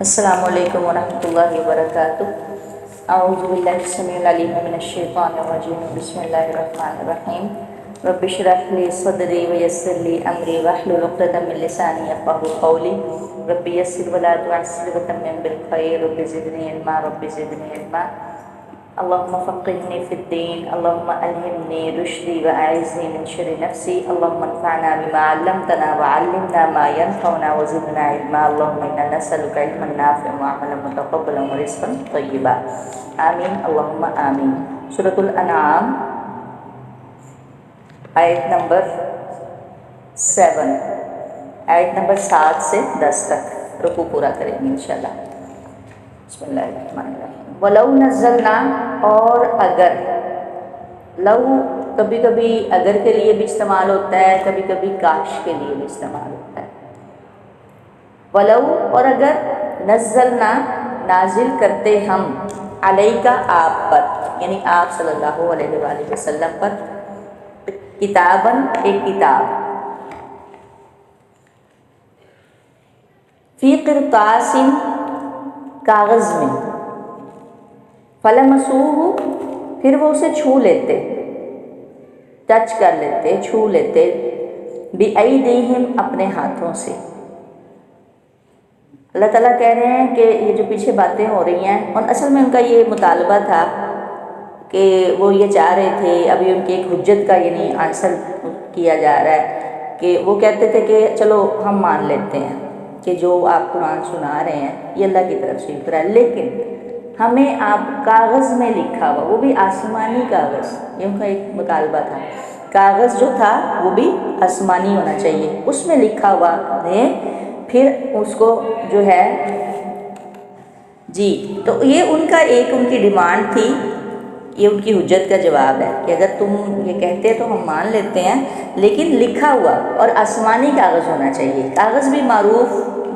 السلام علیکم ورحمۃ اللہ وبرکاتہ۔ اعوذ باللہ السمیع العلیم من الشیطان الرجیم، بسم اللہ الرحمن الرحیم۔ رب اشرح لی صدری ویسر لی امری واحلل عقدۃ من لسانی یفقهوا قولی، رب یسر ولا تعسر وتمم بالخیر، رب زدنی علما، رب زدنی علما۔ اللهم فقهني في الدين، اللهم ألهمني رشدي وأعذني من شر نفسي، اللهم انفعنا بما علمتنا وعلمنا ما ينفعنا وزدنا علما، اللهم إنا نسألك علما نافعا وعملا متقبلا ورزقا طيبا، آمین اللهم آمین۔ سورۃ الانعام آیت نمبر 7، آیت نمبر 7 سے 10 تک رکوع پورا کریں گے انشاءاللہ۔ بسم اللہ الرحمن الرحیم۔ وَلَوْ نَزَّلْنَا، اور اگر، لو کبھی کبھی اگر کے لیے بھی استعمال ہوتا ہے، کبھی کبھی کاش کے لیے بھی استعمال ہوتا ہے۔ وَلَوْ، اور اگر، نزلنا، نازل کرتے ہم، علیکا، آپ پر، یعنی آپ صلی اللہ علیہ وآلہ وسلم پر، کتاباً، ایک کتاب، فی قرطاس، کاغذ میں، فلمسوہ، پھر وہ اسے چھو لیتے، ٹچ کر لیتے، چھو لیتے، بِأَیْدِیہم، اپنے ہاتھوں سے۔ اللہ تعالیٰ کہہ رہے ہیں کہ یہ جو پیچھے باتیں ہو رہی ہیں، اور اصل میں ان کا یہ مطالبہ تھا کہ وہ یہ چاہ رہے تھے، ابھی ان کی ایک حجت کا یعنی آنسر کیا جا رہا ہے کہ وہ کہتے تھے کہ چلو ہم مان لیتے ہیں کہ جو آپ قرآن سنا رہے ہیں یہ اللہ کی طرف سے اترا ہے، لیکن ہمیں آپ کاغذ میں لکھا ہوا، وہ بھی آسمانی کاغذ، یہ ان کا ایک مطالبہ تھا، کاغذ جو تھا وہ بھی آسمانی ہونا چاہیے، اس میں لکھا ہوا دیں، پھر اس کو جو ہے جی، تو یہ ان کا ایک ان کی ڈیمانڈ تھی، یہ ان کی حجت کا جواب ہے کہ اگر تم یہ کہتے تو ہم مان لیتے ہیں، لیکن لکھا ہوا اور آسمانی کاغذ ہونا چاہیے۔ کاغذ بھی معروف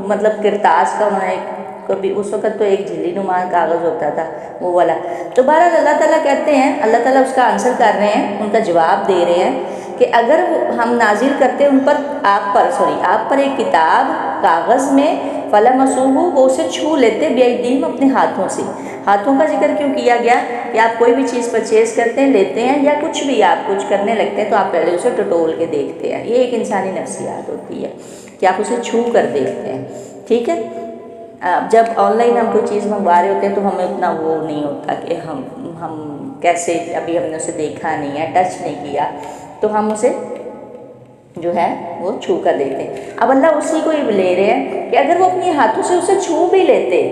مطلب کرتاس کا ہونا، ایک کبھی اس وقت تو ایک جھلی نما کاغذ ہوتا تھا وہ والا۔ تو بہرحال اللہ تعالیٰ کہتے ہیں، اللہ تعالیٰ اس کا آنسر کر رہے ہیں، ان کا جواب دے رہے ہیں کہ اگر ہم نازل کرتے ان پر، آپ پر ایک کتاب کاغذ میں، فلمسوہ، وہ اسے چھو لیتے، بِأَیْدِیہم، اپنے ہاتھوں سے۔ ہاتھوں کا ذکر کیوں کیا گیا کہ آپ کوئی بھی چیز پرچیز کرتے ہیں، لیتے ہیں، یا کچھ بھی آپ کچھ کرنے لگتے ہیں تو آپ پہلے اسے ٹٹول کے دیکھتے ہیں، یہ ایک انسانی نفسیات ہوتی ہے کہ آپ اسے چھو کر دیکھتے ہیں، ٹھیک ہے۔ جب آن لائن ہم کوئی چیز منگوا رہے ہوتے ہیں تو ہمیں اتنا وہ نہیں ہوتا کہ ہم کیسے، ابھی ہم نے اسے دیکھا نہیں ہے، ٹچ نہیں کیا، تو ہم اسے جو ہے وہ چھو کر دیتے ہیں۔ اب اللہ اسی کو لے رہے ہیں کہ اگر وہ اپنے ہاتھوں سے اسے چھو بھی لیتے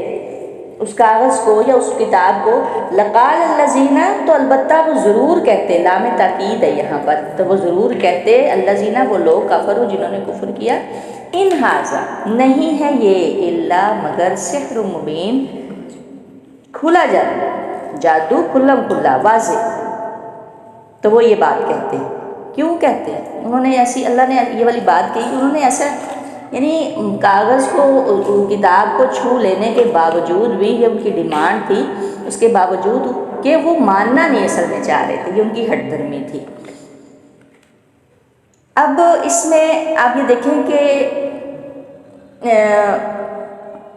اس کاغذ کو یا اس کتاب کو، لقال الذین، تو البتہ وہ ضرور کہتے، لام تاکید ہے یہاں پر، تو وہ ضرور کہتے، الذین، وہ لوگ، کفروا، جنہوں نے کفر کیا، ان ھذا، نہیں ہے یہ، الا، مگر، سحر مبین، کھلا جادو کھلم کھلا، واضح۔ تو وہ یہ بات کہتے ہیں، کیوں کہتے ہیں انہوں نے ایسی، اللہ نے یہ والی بات کہی کہ انہوں نے ایسا، یعنی کاغذ کو، کتاب کو چھو لینے کے باوجود بھی، یہ ان کی ڈیمانڈ تھی، اس کے باوجود کہ وہ ماننا نہیں اصل میں چاہ رہے تھے، یہ ان کی ہٹ دھرمی تھی۔ اب اس میں آپ یہ دیکھیں کہ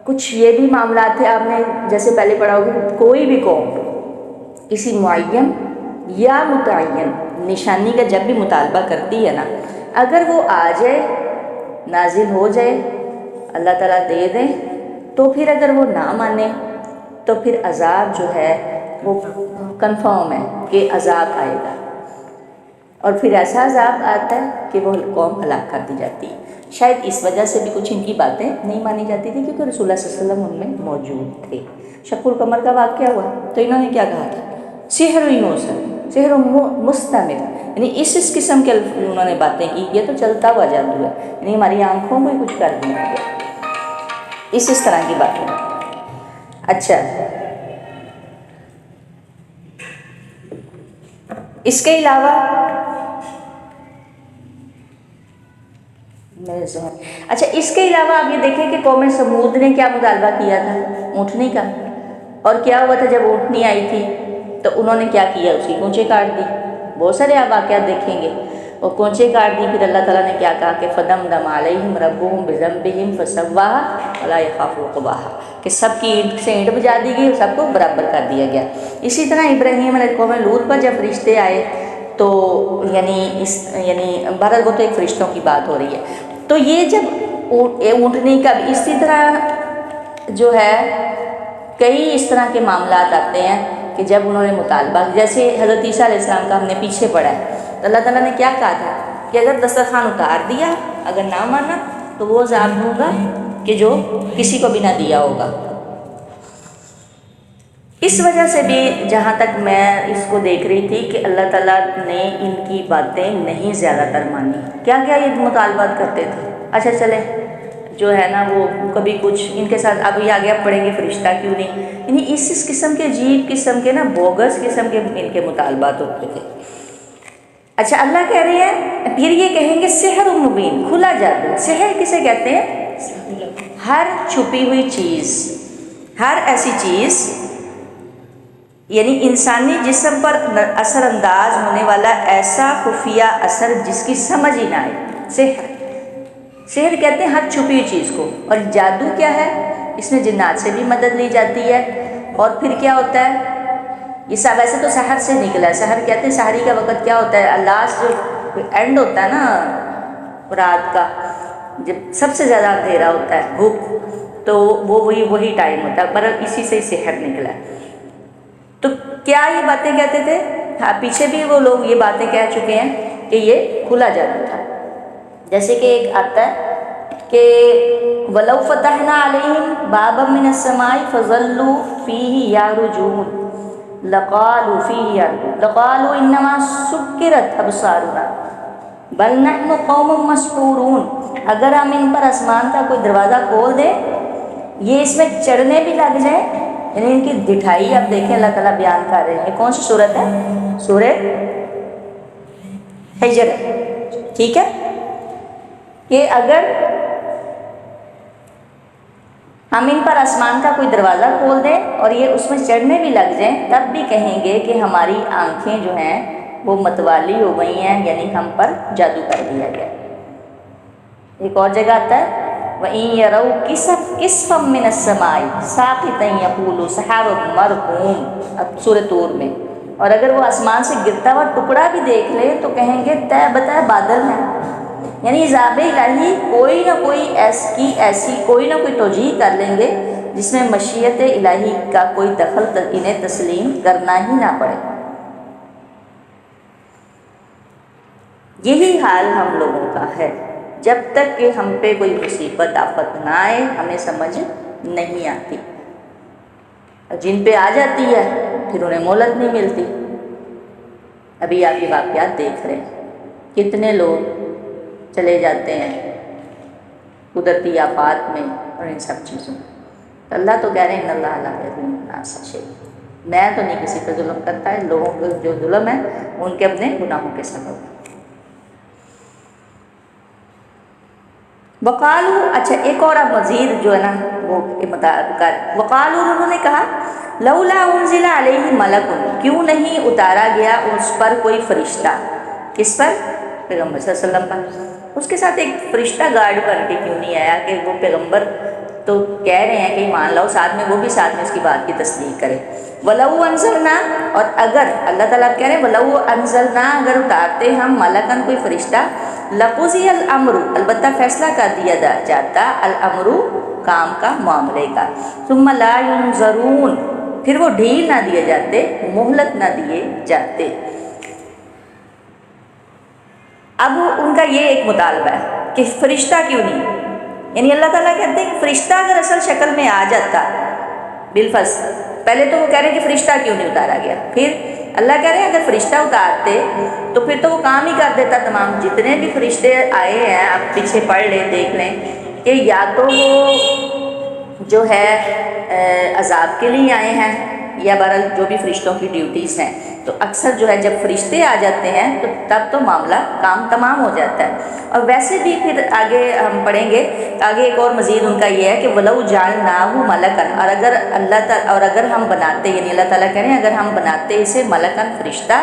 کچھ یہ بھی معاملات ہیں، آپ نے جیسے پہلے پڑھا ہوگا کہ کوئی بھی قوم کسی معین یا متعین نشانی کا جب بھی مطالبہ کرتی ہے نا، اگر وہ آ جائے، نازل ہو جائے، اللہ تعالیٰ دے دیں، تو پھر اگر وہ نہ مانے تو پھر عذاب جو ہے وہ کنفرم ہے کہ عذاب آئے گا، اور پھر ایسا عذاب آتا ہے کہ وہ قوم ہلاک کر دی جاتی ہے۔ شاید اس وجہ سے بھی کچھ ان کی باتیں نہیں مانی جاتی تھی، کیونکہ رسول اللہ صلی اللہ علیہ وسلم ان میں موجود تھے۔ شق القمر کا واقعہ ہوا تو انہوں نے کیا کہا تھا، سحر یوسف، سحر مستمر، یعنی اس قسم کے انہوں نے باتیں کی، یہ تو چلتا ہوا جادو ہے، یعنی ہماری آنکھوں کو ہی کچھ کر دیا گیا، اس طرح کی باتیں۔ اچھا، اس کے علاوہ اس کے علاوہ آپ یہ دیکھیں کہ قوم سمود نے کیا مطالبہ کیا تھا، اونٹنی کا، اور کیا ہوا تھا جب اونٹنی آئی تھی تو انہوں نے کیا کیا، اس کی پونچھیں کاٹ دی۔ بہت سارے آپ واقعات دیکھیں گے۔ اور کونچے کاٹ دی. پھر اللہ تعالیٰ نے کیا کہا کہ فدمدم علیہم ربہم بذنبہم فسواہا ولا یخاف عقباہا، کہ سب کی اینٹ سے اینٹ بجا دی گئی اور سب کو برابر کر دیا گیا. اسی طرح ابراہیم علیہ قوم لوط پر جب فرشتے آئے تو یعنی بہرحال وہ تو ایک فرشتوں کی بات ہو رہی ہے. تو یہ جب اونٹنی کا بھی اسی طرح جو ہے کئی اس طرح کے معاملات آتے ہیں کہ جب انہوں نے مطالبہ، جیسے حضرت عیسیٰ علیہ السلام کا ہم نے پیچھے پڑھا ہے تو اللہ تعالیٰ نے کیا کہا تھا کہ اگر دسترخوان اتار دیا، اگر نہ مانا تو وہ عذاب دوں گا کہ جو کسی کو بھی نہ دیا ہوگا. اس وجہ سے بھی جہاں تک میں اس کو دیکھ رہی تھی کہ اللہ تعالیٰ نے ان کی باتیں نہیں زیادہ تر مانی. کیا کیا یہ مطالبات کرتے تھے؟ اچھا چلے جو ہے نا وہ کبھی کچھ ان کے ساتھ، اب یہ آگے آپ پڑھیں گے فرشتہ کیوں نہیں، یعنی اس قسم کے عجیب قسم کے نا بوگس قسم کے ان کے مطالبات ہوتے تھے. اچھا اللہ کہہ رہے ہیں پھر یہ کہیں گے سحر مبین، کھلا جادو. سحر کسے کہتے ہیں؟ ہر چھپی ہوئی چیز، ہر ایسی چیز یعنی انسانی جسم پر اثر انداز ہونے والا ایسا خفیہ اثر جس کی سمجھ ہی نہ آئے. سحر کہتے ہیں ہر چھپی ہوئی چیز کو. اور جادو کیا ہے؟ اس میں جنات سے بھی مدد لی جاتی ہے. اور پھر کیا ہوتا ہے؟ یہ سب ویسے تو سحر سے نکلا ہے. سحر کہتے ہیں سحری کا وقت کیا ہوتا ہے؟ لاسٹ جو اینڈ ہوتا ہے نا رات کا، جب سب سے زیادہ اندھیرا ہوتا ہے بھوک، تو وہ وہی ٹائم ہوتا ہے. پر اسی سے سحر نکلا ہے. تو کیا یہ باتیں کہتے تھے؟ ہاں پیچھے بھی وہ لوگ یہ باتیں کہہ چکے ہیں کہ یہ کھلا جادو تھا. جیسے کہ ایک آتا ہے کہ وَلَوْ فَتَحْنَا عَلَيْهِمْ بَابًا مِّنَ السَّمَاءِ فَظَلُّوا فِيهِ يَعْرُجُونَ لَقَالُوا إِنَّمَا سُكِّرَتْ أَبْصَارُنَا بَلْ نَحْنُ قَوْمٌ مَّسْحُورُونَ. اگر ہم ان پر آسمان کا کوئی دروازہ کھول دیں، یہ اس میں چڑھنے بھی لگ جائیں، یعنی ان کی ڈٹھائی آپ دیکھیں اللہ تعالیٰ بیان کر رہے ہیں. کون سی صورت ہے؟ سورہ حجر. ٹھیک ہے کہ اگر ہم ان پر آسمان کا کوئی دروازہ کھول دیں اور یہ اس میں چڑھنے بھی لگ جائیں، تب بھی کہیں گے کہ ہماری آنکھیں جو ہیں وہ متوالی ہو گئی ہیں، یعنی ہم پر جادو کر دیا گیا. ایک اور جگہ آتا ہے وَإِن يَرَوْا كِسْفًا مِّنَ السَّمَاءِ سَاقِطًا يَقُولُوا سَحَابٌ مَّرْكُومٌ، اب سورہ طور میں. اور اگر وہ آسمان سے گرتا ہوا ٹکڑا بھی دیکھ لے تو کہیں گے طے بتائے بادل ہیں. یعنی عذاب الہی کوئی نہ کوئی ایسی کوئی نہ کوئی توجیہ کر لیں گے جس میں مشیت الہی کا کوئی دخل انہیں تسلیم کرنا ہی نہ پڑے. یہی حال ہم لوگوں کا ہے. جب تک کہ ہم پہ کوئی مصیبت آفت نہ آئے ہمیں سمجھ نہیں آتی. جن پہ آ جاتی ہے پھر انہیں مہلت نہیں ملتی. ابھی آپ یہ واقعات دیکھ رہے ہیں، کتنے لوگ چلے جاتے ہیں قدرتی آفات میں اور ان سب چیزوں میں. تو اللہ تو کہہ رہے ہیں ان اللہ لا یظلم الناس شیئا، میں تو نہیں کسی پہ ظلم کرتا ہے. لوگوں کو جو ظلم ہے ان کے اپنے گناہوں کے سبب. وقالو، اچھا ایک اور اب مزید جو ہے نا وہ وقالو، انہوں نے کہا لولا انزل علیہ ملک، کیوں نہیں اتارا گیا اس پر کوئی فرشتہ. کس پر؟ پیغمبر صلی اللہ علیہ وسلم پر. اس کے ساتھ ایک فرشتہ گارڈ بن کے کیوں نہیں آیا کہ وہ پیغمبر تو کہہ رہے ہیں کہ مان لو، ساتھ میں وہ بھی ساتھ میں اس کی بات کی تصدیق کرے. وَلَوْ أَنزَلْنَا، اور اگر اللہ تعالیٰ کہہ رہے ہیں وَلَوْ أَنزَلْنَا، اگر اتارتے ہم ملکن کوئی فرشتہ، لَقُضِيَ الْأَمْرُ، البتہ فیصلہ کر دیا جاتا الامر کام کا، معاملے کا. ثُمَّ لَا يُنظَرُونَ، پھر وہ ڈھیل نہ دیے جاتے، مہلت نہ دیے جاتے. اب ان کا یہ ایک مطالبہ ہے کہ فرشتہ کیوں نہیں، یعنی اللہ تعالیٰ کہتے ہیں کہ فرشتہ اگر اصل شکل میں آ جاتا بالفرض، پہلے تو وہ کہہ رہے ہیں کہ فرشتہ کیوں نہیں اتارا گیا، پھر اللہ کہہ رہے ہیں اگر فرشتہ اتارتے تو پھر تو وہ کام ہی کر دیتا. تمام جتنے بھی فرشتے آئے ہیں آپ پیچھے پڑھ لیں دیکھ لیں کہ یا تو وہ جو ہے عذاب کے لیے آئے ہیں یا بہرحال جو بھی فرشتوں کی ڈیوٹیز ہیں. تو اکثر جو ہے جب فرشتے آ جاتے ہیں تو تب تو معاملہ کام تمام ہو جاتا ہے. اور ویسے بھی پھر آگے ہم پڑھیں گے، آگے ایک اور مزید ان کا یہ ہے کہ وَلَوْ جَعَلْنَاهُ مَلَكًا، اور اگر ہم بناتے، یعنی اللہ تعالیٰ کہہ رہے ہیں اگر ہم بناتے اسے ملکن فرشتہ،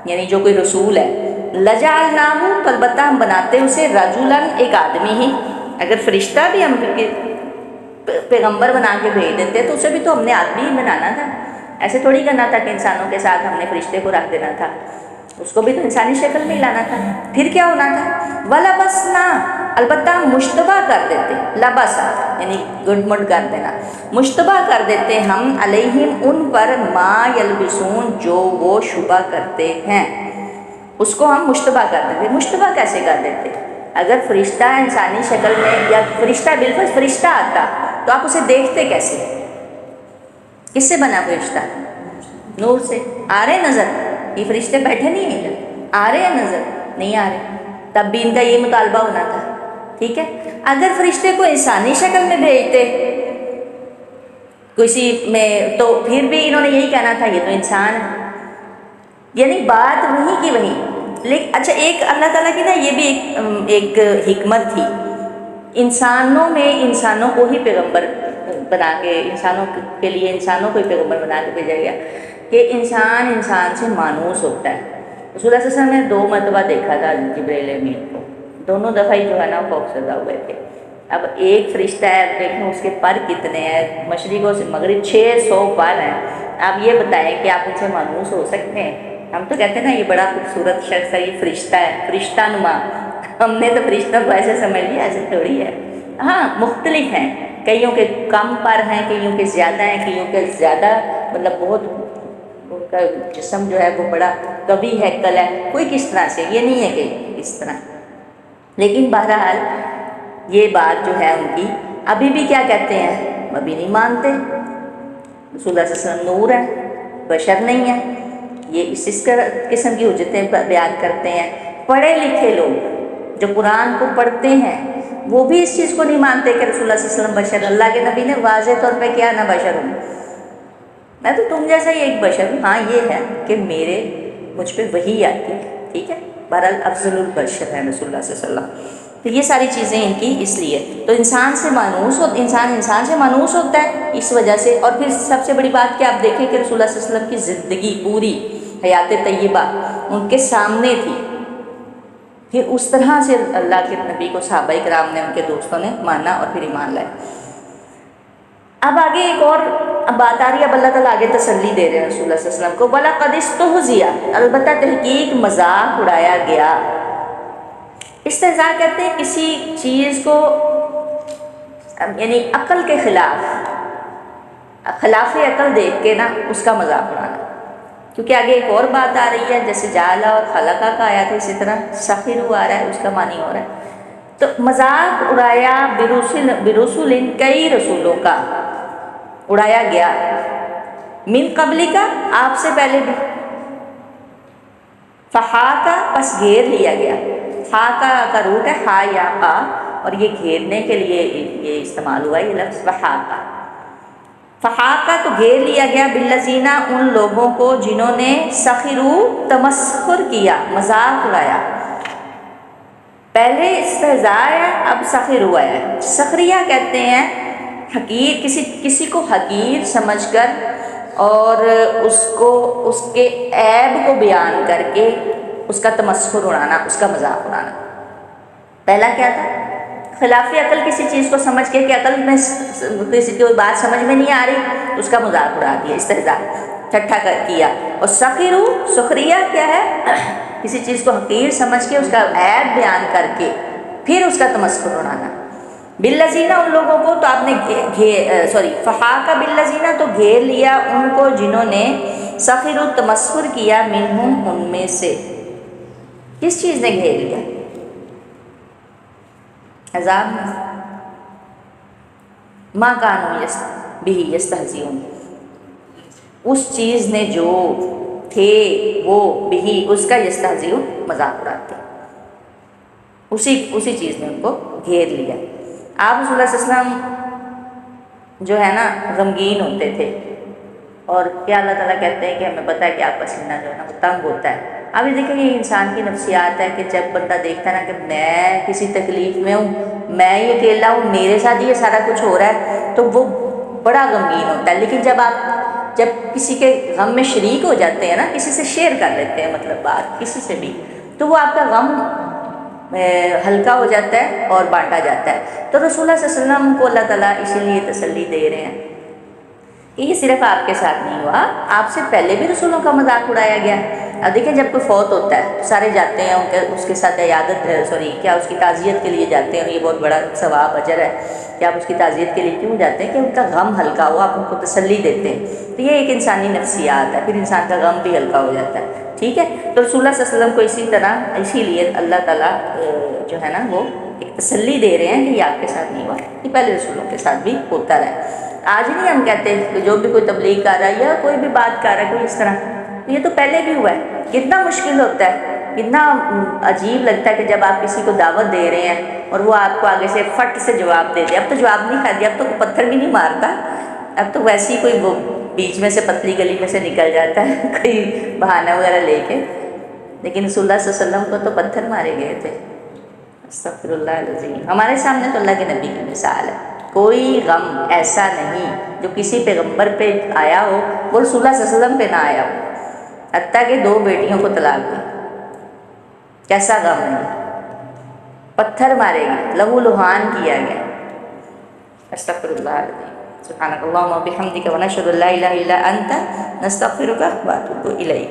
یعنی جو کوئی رسول ہے لجعلناہ تو البتہ ہم بناتے اسے رجلاً ایک آدمی ہی. اگر فرشتہ بھی ہم پیغمبر بنا کے بھیج دیتے تو اسے بھی تو ہم نے آدمی ہی بنانا تھا. ایسے تھوڑی کرنا تھا کہ انسانوں کے ساتھ ہم نے فرشتے کو رکھ دینا تھا. اس کو بھی تو انسانی شکل میں ہی لانا تھا. پھر کیا ہونا تھا؟ وَلَبَسْنَا البتہ ہم مشتبہ کر دیتے. لبسا یعنی گنڈ منڈ کر دینا. مشتبہ کر دیتے ہم علیہم ان پر ما یلبسون جو وہ شبہ کرتے ہیں. اس کو ہم مشتبہ کر دیتے. مشتبہ کیسے کر دیتے؟ اگر فرشتہ انسانی شکل میں یا فرشتہ بالفرض فرشتہ آتا تو آپ اسے دیکھتے کیسے؟ کس سے بنا فرشتہ؟ نور سے. آ رہے نظر؟ یہ فرشتے بیٹھے نہیں ہیں ادھر، آ رہے ہیں نظر؟ نہیں آ رہے. تب بھی ان کا یہ مطالبہ ہونا تھا. ٹھیک ہے. اگر فرشتے کو انسانی شکل میں بھیجتے کسی میں تو پھر بھی انہوں نے یہی کہنا تھا یہ تو انسان ہے. یعنی بات وہیں کی وہیں. لیکن اچھا ایک اللہ تعالیٰ کی نا یہ بھی ایک حکمت تھی. انسانوں میں انسانوں کو ہی پیغمبر بنا کے انسانوں کے لیے انسانوں کو ہی پیغمبر بنا کے بھیجا گیا کہ انسان سے مانوس ہوتا ہے. رسول اللہ صلی اللہ علیہ وسلم نے 2 مرتبہ دیکھا تھا جبرائیل امین کو. دونوں دفعہ ہی جو ہے نا خوف زدہ ہوئے تھے. اب ایک فرشتہ ہے دیکھیں اس کے پر کتنے ہیں، مشرق سے مغرب 600 پر ہیں. آپ یہ بتائیں کہ آپ ان سے مانوس ہو سکتے ہیں؟ ہم تو کہتے ہیں نا یہ بڑا خوبصورت شخص ہے، یہ فرشتہ ہے، فرشتہ نما. ہم نے تو فرشتہ کو ایسے سمجھ لیا، ایسے تھوڑی ہے. ہاں مختلف ہیں، کئیوں کے کم پر ہیں، کئیوں کے زیادہ ہیں، کئیوں کے زیادہ مطلب بہت ان کا جسم جو ہے وہ بڑا قوی ہیکل ہے. کوئی کس طرح سے، یہ نہیں ہے کہ اس طرح. لیکن بہرحال یہ بات جو ہے ان کی ابھی بھی کیا کہتے ہیں، ابھی نہیں مانتے. رسول اللہ صلی اللہ علیہ وسلم نور ہے، بشر نہیں ہے. یہ اس قسم کی حجتیں بیان کرتے ہیں. پڑھے لکھے لوگ جو قرآن کو پڑھتے ہیں وہ بھی اس چیز کو نہیں مانتے کہ رسول اللہ صلی اللہ علیہ وسلم بشر. اللہ کے نبی نے واضح طور پہ کیا نا بشر ہوں، میں تو تم جیسا ہی ایک بشر ہوں. ہاں یہ ہے کہ مجھ پہ وحی آتی ہے. ٹھیک ہے. بہرحال افضل البشر ہے رسول اللہ صلی اللہ علیہ وسلم. تو یہ ساری چیزیں ان کی اس لیے تو انسان سے مانوس ہوتا ہے اس وجہ سے. اور پھر سب سے بڑی بات کہ آپ دیکھیں کہ رسول اللہ صلی اللہ علیہ وسلم کی زندگی پوری حیات طیبہ ان کے سامنے تھی. پھر اس طرح سے اللہ کے نبی کو صحابہ کرام نے ان کے دوستوں نے مانا اور پھر ایمان لائے. اب آگے ایک اور بات آ رہی ہے. اب اللہ تعالیٰ آگے تسلی دے رہے ہیں رسول اللہ صلی اللہ علیہ وسلم کو. وَلَقَدِ اسْتُهْزِئَ البتہ تحقیق مذاق اڑایا گیا. استہزاء کہتے ہیں کسی چیز کو یعنی عقل کے خلاف عقل دیکھ کے نا اس کا مذاق اڑانا. کیونکہ آگے ایک اور بات آ رہی ہے جیسے جعل اور خلقہ کا آیا تھا، اسی طرح سخروا آ رہا ہے، اس کا معنی ہو رہا ہے. تو مذاق اڑایا برسول کئی رسولوں کا اڑایا گیا. من قبل کا آپ سے پہلے بھی. فحاقہ پس گھیر لیا گیا. حاقہ کا روٹ ہے ہا یا قا اور یہ گھیرنے کے لیے یہ استعمال ہوا یہ لفظ فحاقہ. فحاقہ تو گھیر لیا گیا بالذین ان لوگوں کو جنہوں نے سخروا تمسخر کیا، مذاق اڑایا. پہلے استہزاء ہے اب سخروا ہے. سخریہ کہتے ہیں حقیر کسی کو حقیر سمجھ کر اور اس کے عیب کو بیان کر کے اس کا تمسخر اڑانا، اس کا مذاق اڑانا. پہلا کیا تھا؟ خلاف عقل کسی چیز کو سمجھ کے کہ عقل میں کسی کی بات سمجھ میں نہیں آ رہی اس کا مذاق اڑا دیا، استہزاء ٹھٹھا کیا. اور سخریہ کیا ہے؟ کسی چیز کو حقیر سمجھ کے اس کا عیب بیان کر کے پھر اس کا تمسخر اڑانا. بالذین ان لوگوں کو تو آپ نے فحاقہ بالذین تو گھیر لیا ان کو جنہوں نے سخروا تمسخر کیا منہم ان میں سے. کس چیز نے گھیر لیا؟ عذاب میں. ما کانوا بہ یستہزئون اس چیز نے جو تھے وہ بہ اس کا یستہزئون مذاق اڑاتے. اسی چیز نے ان کو گھیر لیا. آپ رسول اللہ صلی اللہ علیہ وسلم جو ہے نا غمگین ہوتے تھے اور کیا اللہ تعالیٰ کہتے ہیں کہ ہمیں پتہ ہے کہ آپ کا سینہ جو ہے نا وہ تنگ ہوتا ہے. ابھی دیکھیں یہ انسان کی نفسیات ہے کہ جب بندہ دیکھتا ہے نا کہ میں کسی تکلیف میں ہوں، میں ہی اکیلا ہوں، میرے ساتھ یہ سارا کچھ ہو رہا ہے تو وہ بڑا غمگین ہوتا ہے. لیکن جب کسی کے غم میں شریک ہو جاتے ہیں نا، کسی سے شیئر کر لیتے ہیں مطلب بات کسی سے بھی، تو وہ آپ کا غم ہلکا ہو جاتا ہے اور بانٹا جاتا ہے۔ تو رسول اللہ صلی اللہ علیہ وسلم کو اللہ تعالیٰ اسی لیے تسلی دے رہے ہیں کہ یہ صرف آپ کے ساتھ نہیں ہوا، آپ سے پہلے بھی رسولوں کا مذاق اڑایا گیا۔ اب دیکھیں جب کوئی فوت ہوتا ہے تو سارے جاتے ہیں اس کے ساتھ عیادت اس کی تعزیت کے لیے جاتے ہیں، اور یہ بہت بڑا ثواب اجر ہے کہ آپ اس کی تعزیت کے لیے کیوں جاتے ہیں کہ ان کا غم ہلکا ہو، آپ ان کو تسلی دیتے ہیں۔ تو یہ ایک انسانی نفسیات ہے، پھر انسان کا غم بھی ہلکا ہو جاتا ہے، ٹھیک ہے۔ تو رسول اللہ صلی اللہ علیہ وسلم کو اسی طرح اسی لیے اللہ تعالیٰ جو ہے نا وہ ایک تسلی دے رہے ہیں کہ یہ آپ کے ساتھ نہیں ہوا، یہ پہلے رسولوں کے ساتھ بھی ہوتا رہا۔ آج نہیں ہم کہتے کہ جو بھی کوئی تبلیغ کر رہا ہے یا کوئی بھی بات کر رہا ہے کوئی اس طرح، یہ تو پہلے بھی ہوا ہے۔ کتنا مشکل ہوتا ہے، کتنا عجیب لگتا ہے کہ جب آپ کسی کو دعوت دے رہے ہیں اور وہ آپ کو آگے سے فٹ سے جواب دے دے۔ اب تو جواب نہیں کھا دیا، اب تو پتھر بھی نہیں مارتا، اب تو ویسے ہی کوئی وہ بیچ میں سے پتلی گلی میں سے نکل جاتا ہے کوئی بہانہ وغیرہ لے کے، لیکن رسول اللہ صلی اللہ علیہ وسلم کو تو پتھر مارے گئے تھے۔ استغفر اللہ العظیم۔ ہمارے سامنے تو اللہ کے نبی کی مثال ہے، کوئی غم ایسا نہیں جو کسی پیغمبر پہ آیا ہو وہ رسول اللہ صلی اللہ علیہ وسلم پہ نہ آیا ہو، حتیٰ کہ 2 بیٹیوں کو طلاق دی، کیسا غم نہیں، پتھر مارے گئے، لہو لہان کیا گیا۔ استغفر اللہ العظیم۔ سبحانک اللہم و بحمدک و نشہد ان لا الہ الا انت نستغفرک و اتوب الیک۔